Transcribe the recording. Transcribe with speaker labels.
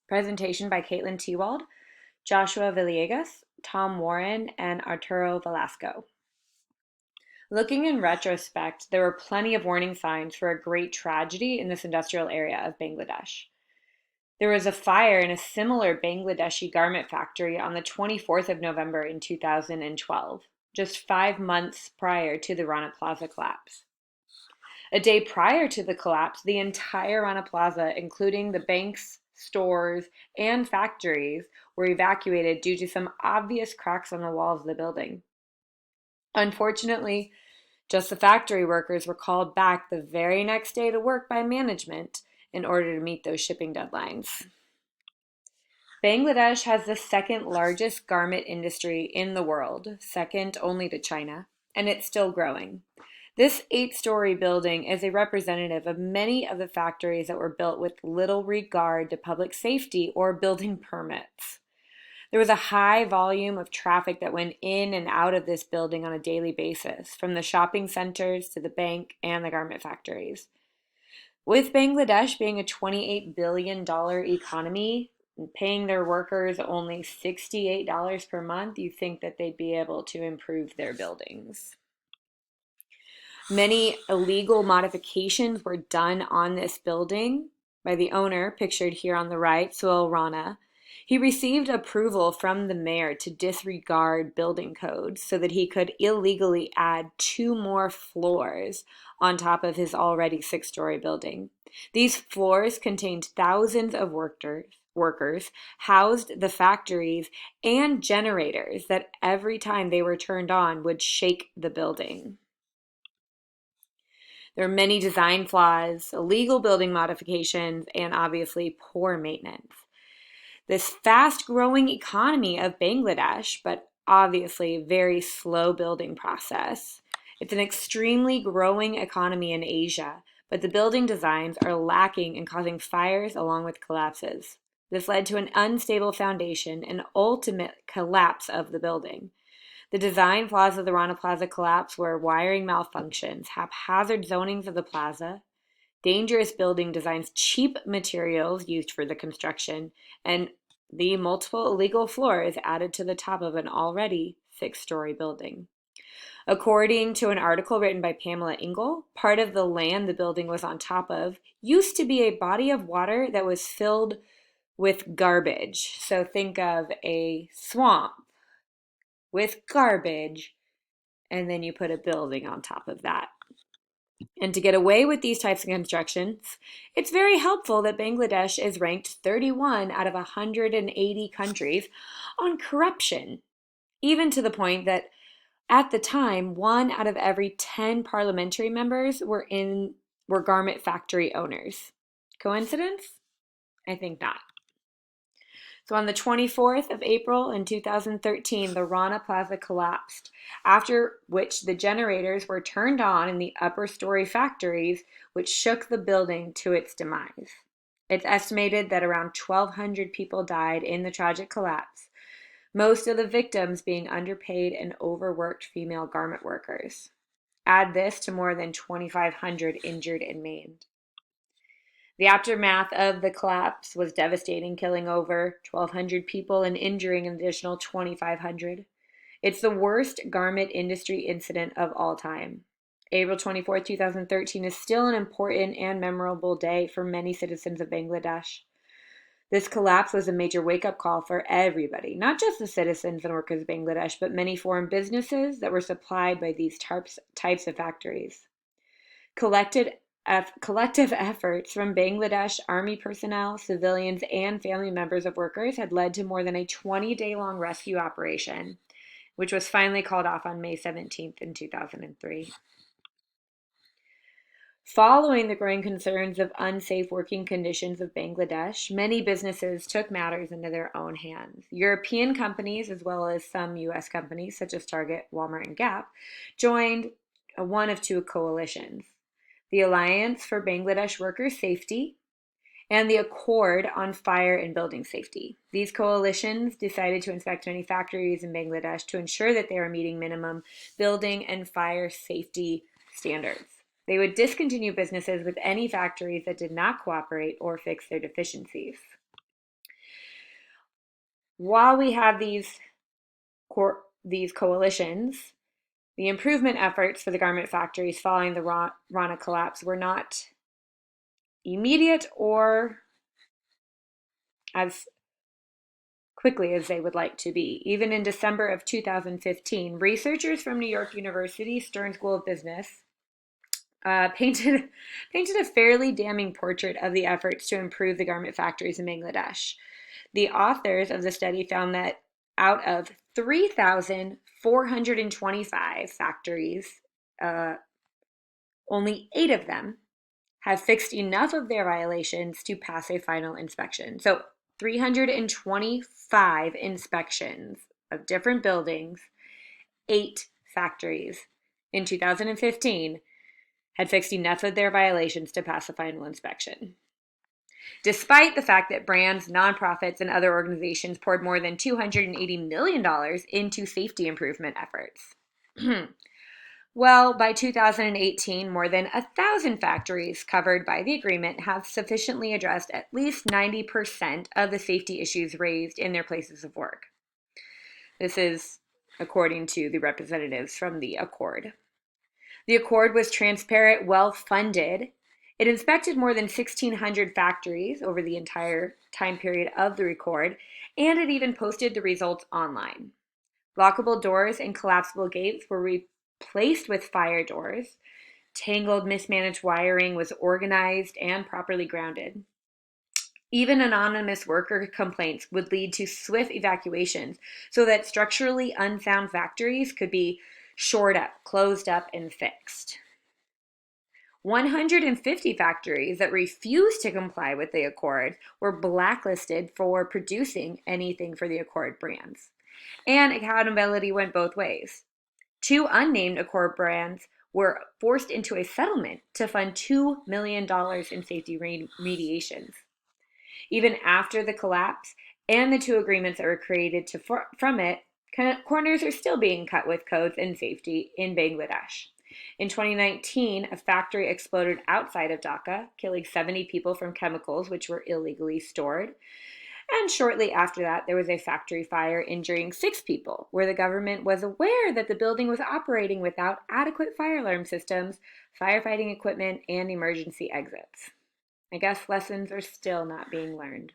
Speaker 1: Presentation by Katelyn Tiwald, Joshua Villegas, Tom Warren, and Arturo Velasco. Looking in retrospect, there were plenty of warning signs for a great tragedy in this industrial area of Bangladesh. There was a fire in a similar Bangladeshi garment factory on the 24th of November in 2012, just 5 months prior to the Rana Plaza collapse. A day prior to the collapse, the entire Rana Plaza, including the banks, stores, and factories, were evacuated due to some obvious cracks on the walls of the building. Unfortunately, just the factory workers were called back the very next day to work by management in order to meet those shipping deadlines. Bangladesh has the second largest garment industry in the world, second only to China, and it's still growing. This 8-story building is a representative of many of the factories that were built with little regard to public safety or building permits. There was a high volume of traffic that went in and out of this building on a daily basis, from the shopping centers to the bank and the garment factories. With Bangladesh being a $28 billion economy, and paying their workers only $68 per month, you think that they'd be able to improve their buildings. Many illegal modifications were done on this building by the owner, pictured here on the right, Rana. He received approval from the mayor to disregard building codes so that he could illegally add 2 more floors on top of his already 6-story building. These floors contained thousands of workers, housed the factories and generators that every time they were turned on would shake the building. There are many design flaws, illegal building modifications, and obviously poor maintenance. This fast-growing economy of Bangladesh, but obviously very slow building process. It's an extremely growing economy in Asia, but the building designs are lacking and causing fires along with collapses. This led to an unstable foundation and ultimate collapse of the building. The design flaws of the Rana Plaza collapse were wiring malfunctions, haphazard zonings of the plaza, dangerous building designs, cheap materials used for the construction, and the multiple illegal floors added to the top of an already 6-story building. According to an article written by Pamela Ingle, part of the land the building was on top of used to be a body of water that was filled with garbage. So think of a swamp with garbage, and then you put a building on top of that. And to get away with these types of constructions, it's very helpful that Bangladesh is ranked 31 out of 180 countries on corruption, even to the point that at the time, 1 out of every 10 parliamentary members were garment factory owners. Coincidence? I think not. So on the 24th of April in 2013, the Rana Plaza collapsed, after which the generators were turned on in the upper story factories, which shook the building to its demise. It's estimated that around 1,200 people died in the tragic collapse, most of the victims being underpaid and overworked female garment workers. Add this to more than 2,500 injured and maimed. The aftermath of the collapse was devastating, killing over 1,200 people and injuring an additional 2,500. It's the worst garment industry incident of all time. April 24, 2013 is still an important and memorable day for many citizens of Bangladesh. This collapse was a major wake-up call for everybody, not just the citizens and workers of Bangladesh, but many foreign businesses that were supplied by these types of factories. Collective efforts from Bangladesh Army personnel, civilians, and family members of workers had led to more than a 20-day-long rescue operation, which was finally called off on May 17th in 2003. Following the growing concerns of unsafe working conditions of Bangladesh, many businesses took matters into their own hands. European companies, as well as some U.S. companies such as Target, Walmart, and Gap, joined one of 2 coalitions: the Alliance for Bangladesh Workers' Safety, and the Accord on Fire and Building Safety. These coalitions decided to inspect many factories in Bangladesh to ensure that they are meeting minimum building and fire safety standards. They would discontinue businesses with any factories that did not cooperate or fix their deficiencies. While we have these coalitions, the improvement efforts for the garment factories following the Rana collapse were not immediate or as quickly as they would like to be. Even in December of 2015, researchers from New York University Stern School of Business painted a fairly damning portrait of the efforts to improve the garment factories in Bangladesh. The authors of the study found that out of 3,425 factories, only 8 of them have fixed enough of their violations to pass a final inspection. So 325 inspections of different buildings, 8 factories in 2015 had fixed enough of their violations to pass a final inspection. Despite the fact that brands, nonprofits, and other organizations poured more than $280 million into safety improvement efforts. Well, by 2018, more than 1,000 factories covered by the agreement have sufficiently addressed at least 90% of the safety issues raised in their places of work. This is according to the representatives from the Accord. The Accord was transparent, well-funded. It inspected more than 1,600 factories over the entire time period of the Accord, and it even posted the results online. Lockable doors and collapsible gates were replaced with fire doors. Tangled, mismanaged wiring was organized and properly grounded. Even anonymous worker complaints would lead to swift evacuations so that structurally unsound factories could be shored up, closed up, and fixed. 150 factories that refused to comply with the Accord were blacklisted for producing anything for the Accord brands. And accountability went both ways. 2 unnamed Accord brands were forced into a settlement to fund $2 million in safety remediations. Even after the collapse and the 2 agreements that were created from it, corners are still being cut with codes and safety in Bangladesh. In 2019, a factory exploded outside of Dhaka, killing 70 people from chemicals which were illegally stored. And shortly after that, there was a factory fire injuring 6 people, where the government was aware that the building was operating without adequate fire alarm systems, firefighting equipment, and emergency exits. I guess lessons are still not being learned.